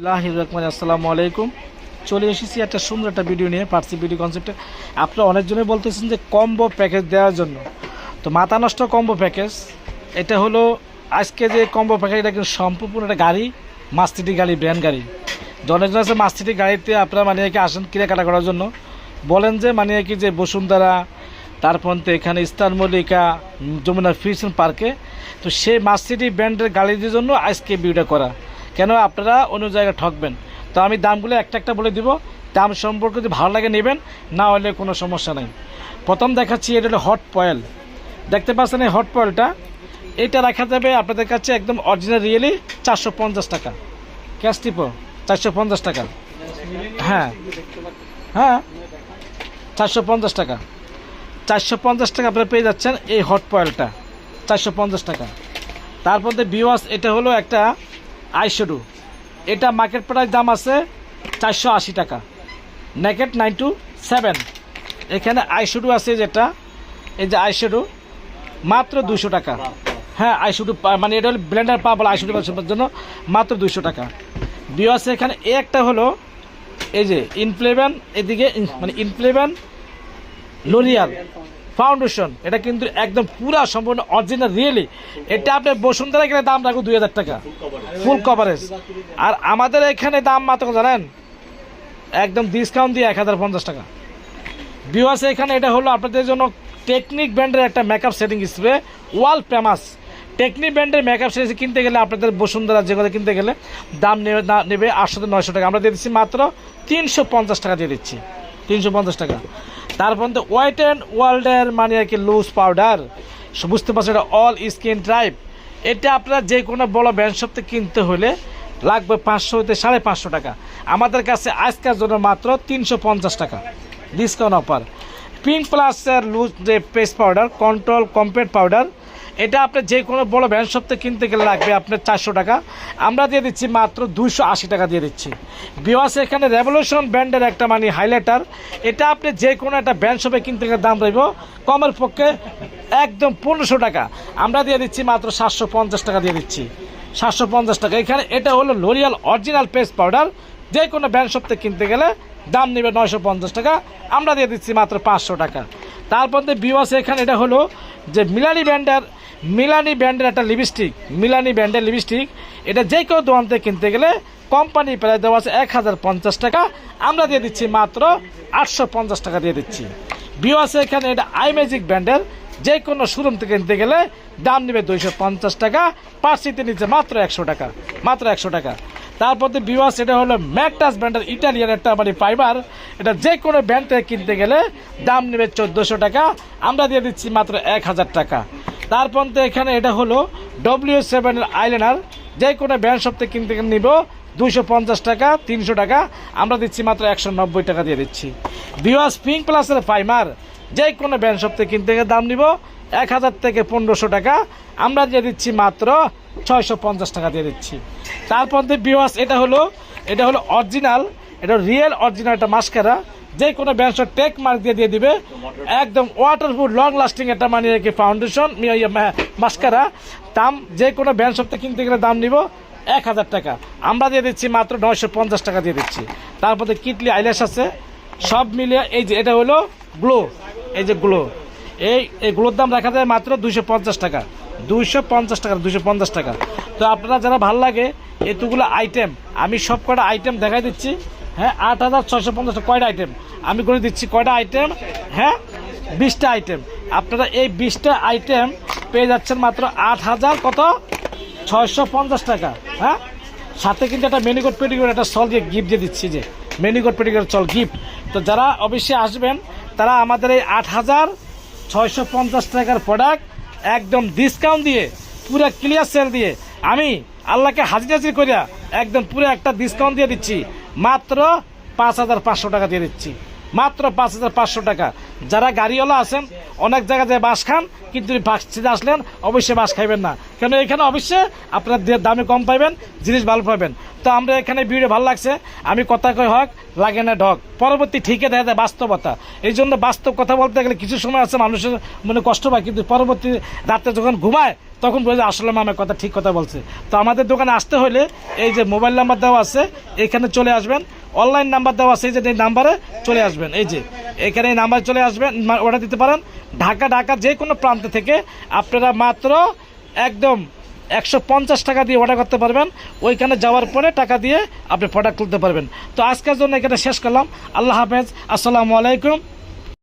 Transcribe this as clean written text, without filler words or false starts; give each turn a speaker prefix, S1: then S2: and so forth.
S1: আসসালামু আলাইকুম। চলে এসেছি একটা সুন্দর একটা ভিডিও নিয়ে, পার্সি ভিডিও কনসেপ্টে। আপনারা অনেকজনই বলতেছেন যে কম্বো প্যাকেজ দেওয়ার জন্য, তো মাথা নষ্ট কম্বো প্যাকেজ এটা হলো। আজকে যে কম্বো প্যাকেজ এটা কিন্তু সম্পূর্ণ একটা গাড়ি, মার্সিডিজ গাড়ি, ব্র্যান্ড গাড়ি। অনেকজন আছে মার্সিডিজ গাড়িতে আপনারা মানে কি আসেন কেনাকাটা করার জন্য, বলেন যে মানে কি যে বসুন্ধরা, তারপর তো এখানে স্টার মল্লিকা, যমুনা ফিউশন পার্কে, তো সেই মার্সিডিজ ব্র্যান্ডের গাড়িদের জন্য আজকে ভিডিওটা করা। কেন আপনারা অন্য জায়গায় ঠকবেন? তো আমি দামগুলো একটা একটা বলে দিব, দাম সম্পর্কে যদি ভালো লাগে নেবেন, না হলে কোনো সমস্যা নেই। প্রথম দেখাচ্ছি, এটা হলো হট পয়েল। দেখতে পাচ্ছেন এই হট পয়েলটা, এটা রাখা যাবে আপনাদের কাছে একদম অরিজিনাল রিয়েলি 450 টাকা। ক্যাশ টিপো 450 টাকা। হ্যাঁ হ্যাঁ 450 টাকা। 450 টাকা আপনারা পেয়ে যাচ্ছেন এই হট পয়েলটা, 450 টাকা। তারপর ভিউয়ার্স, এটা হলো একটা আইশ্যাডো। এটা মার্কেট প্রাইস দাম আছে 480 টাকা। নেকেট 927। এখানে আইশ্যাডো আছে যেটা, এই যে আইশ্যাডো মাত্র 200 টাকা। হ্যাঁ আইশ্যাডো মানে এটা হলো ব্লেন্ডার পাবল আইশ্যাডো জন্য মাত্র 200 টাকা। ভিউয়ার্স, এখানে একটা হলো এই যে ইনফ্লেভেন, এদিকে মানে ইনফ্লেভেন লোরিয়াল ফাউন্ডেশন। এটা কিন্তু একদম পুরা সম্পূর্ণ অরিজিনাল রিয়েলি। এটা আপনার বসুন্ধরা এখানে দাম রাখবো 2000 টাকা, ফুল কভারেজ। আর আমাদের এখানে দাম মাত্র জানেন, একদম ডিসকাউন্ট দিয়ে 1050 টাকা। ভিউয়ার্স, এখানে এটা হলো আপনাদের জন্য টেকনিক ব্র্যান্ডের একটা makeup setting spray, world famous. Technique ব্র্যান্ডের মেকআপ সেটিং কিনতে গেলে আপনাদের বসুন্ধরা যেগুলো কিনতে গেলে দাম নেবে 800-900 টাকা। আমরা দিয়ে দিচ্ছি মাত্র 350 টাকা দিয়ে দিচ্ছি, 350 টাকা। তারপর তো ওয়াইট অ্যান্ড ওয়ার্ল্ডের মানে আর কি লুজ পাউডার, বুঝতে পারছেন, এটা অল স্কিন টাইপ। এটা আপনারা যে কোনো বড় ব্র্যান্ড শপ থেকে কিনতে হলে লাগবে 500 হতে 550 টাকা। আমাদের কাছে আজকের জন্য মাত্র 350 টাকা ডিসকাউন্ট অফার। পিঙ্ক প্লাসের লুজ যে paste powder, control compact powder, এটা আপনার যে কোনো বড় ব্র্যান্ড শপ থেকে কিনতে গেলে লাগবে আপনার 400 টাকা। আমরা দিয়ে দিচ্ছি মাত্র 280 টাকা দিয়ে দিচ্ছি। ভিউয়ার্স, এখানে রেভলিউশন ব্র্যান্ডের একটা মানে হাইলাইটার, এটা আপনি যে কোনো একটা ব্র্যান্ড শপে কিনতে গেলে দাম রইব কমের পক্ষে একদম 1500 টাকা। আমরা দিয়ে দিচ্ছি মাত্র 750 টাকা দিয়ে দিচ্ছি, 750 টাকা। এখানে এটা হলো লোরিয়াল অরিজিনাল পেস্ট পাউডার, যে কোনো ব্র্যান্ড শপ থেকে কিনতে গেলে দাম নেবে 950 টাকা। আমরা দিয়ে দিচ্ছি মাত্র 500 টাকা। তারপর ভিউয়ার্স, এখানে এটা হলো যে মিলানি ব্র্যান্ডের একটা লিপস্টিক, মিলানি ব্র্যান্ডের লিপস্টিক। এটা যে কেউ দোকান থেকে কিনতে গেলে কোম্পানি প্রাইস দেওয়া আছে 1050 টাকা। আমরা দিয়ে দিচ্ছি মাত্র 850 টাকা দিয়ে দিচ্ছি। ভিউয়ার্স, এখানে এটা আই ম্যাজিক ব্র্যান্ডের, যে কোনো শোরুম থেকে কিনতে গেলে দাম নেবে 250 টাকা, পার্সিতে নিচ্ছে মাত্র 100 টাকা, মাত্র 100 টাকা। তারপর ভিউয়ার্স, এটা হলো ম্যাকটাস ব্র্যান্ডের ইটালিয়ান একটা মানে ফাইবার। এটা যে কোনো ব্র্যান্ড থেকে কিনতে গেলে দাম নেবে 1400 টাকা। আমরা দিয়ে দিচ্ছি মাত্র 1000 টাকা। তারপর এখানে এটা হলো W7 এর আইলাইনার, যে কোনো ব্র্যান্ড শপ থেকে কিনতে গেলে নিব 250 টাকা, 300 টাকা। আমরা দিচ্ছি মাত্র 190 টাকা দিয়ে দিচ্ছি। ভিউয়ার্স, পিঙ্ক প্লাসের ফাইমার, যে কোনো ব্র্যান্ড শপ থেকে কিনতে গেলে দাম নিব 1000 থেকে 1500 টাকা। আমরা দিয়ে দিচ্ছি মাত্র 650 টাকা দিয়ে দিচ্ছি। তারপর ভিউয়ার্স, এটা হলো অরিজিনাল, এটা রিয়েল অরিজিনাল একটা মাস্কারা, যে কোনো ব্র্যান্ড শপ টেক মার্ক দিয়ে দিবে, একদম ওয়াটারপ্রুফ লং লাস্টিং একটা মানে কি ফাউন্ডেশন মাস্কারা। দাম যে কোনো ব্র্যান্ড শপ থেকে কিনতে গেলে দাম নিব 1000 টাকা। আমরা দিয়ে দিচ্ছি মাত্র 950 টাকা দিয়ে দিচ্ছি। তারপরে কিটলি আইল্যাশ আছে, সব মিলিয়ে এই যে এটা হলো গ্লো, এই যে গ্লো, এই গ্লোর দাম রাখা যায় মাত্র 250 টাকা, 250 টাকা, 250 টাকা। তো আপনারা যারা ভালো লাগে এতগুলো আইটেম, আমি সব কটা আইটেম দেখাই দিচ্ছি। হ্যাঁ 8650 টাকা। কয়টা আইটেম আমি করে দিচ্ছি, কয়টা আইটেম? হ্যাঁ 20টা আইটেম। আপনারা এই 20টা আইটেম পেয়ে যাচ্ছেন মাত্র 8650 টাকা। হ্যাঁ, সাথে কিন্তু একটা মেনিকোট পেডিকোট একটা সল দিয়ে গিফট দিয়ে দিচ্ছি, যে মেনিকোট পেডিকোট সল গিফট। তো যারা অবশ্যই আসবেন তারা আমাদের এই 8650 টাকার প্রোডাক্ট একদম ডিসকাউন্ট দিয়ে, পুরো ক্লিয়ার সেল দিয়ে, আমি আল্লাহকে হাজির করিয়া একদম পুরো একটা ডিসকাউন্ট দিয়ে দিচ্ছি, মাত্র 5500 টাকা দিয়ে দিচ্ছি, মাত্র 5500 টাকা। যারা গাড়িওয়ালা আছেন অনেক জায়গায় যে বাস খান, কিন্তু বাসিতে আসলেন অবশ্যই বাস খাইবেন না, কেন এখানে অবশ্যই আপনার দামে কম পাইবেন, জিনিস ভালো পাবেন। তো আমরা এখানে ভিডিও ভালো লাগছে, আমি কথা কই হক লাগে না ঢক, পরবর্তী ঠিকই দেখা যায় বাস্তবতা। এই জন্য বাস্তব কথা বলতে গেলে কিছু সময় আছে মানুষের মনে কষ্ট পায়, কিন্তু পরবর্তী রাতে যখন ঘুমায় তখন বোঝে আসলে আমার কথা ঠিক কথা বলছে। তো আমাদের দোকানে আসতে হলে এই যে মোবাইল নাম্বার দেওয়া আছে এখানে চলে আসবেন, অনলাইন নাম্বার দেওয়া আছে এই যে এই নাম্বারে চলে আসবেন, এই যে এখানে এই নাম্বারে চলে আসবেন, অর্ডার দিতে পারেন। ঢাকা যে কোনো প্রান্ত থেকে আপনারা মাত্র একদম 150 টাকা দিয়ে অর্ডার করতে পারবেন, ওইখানে যাওয়ার পরে টাকা দিয়ে আপনি প্রোডাক্ট তুলতে পারবেন। তো আজকের জন্য এখানে শেষ করলাম। আল্লাহ হাফেজ, আসসালামু আলাইকুম।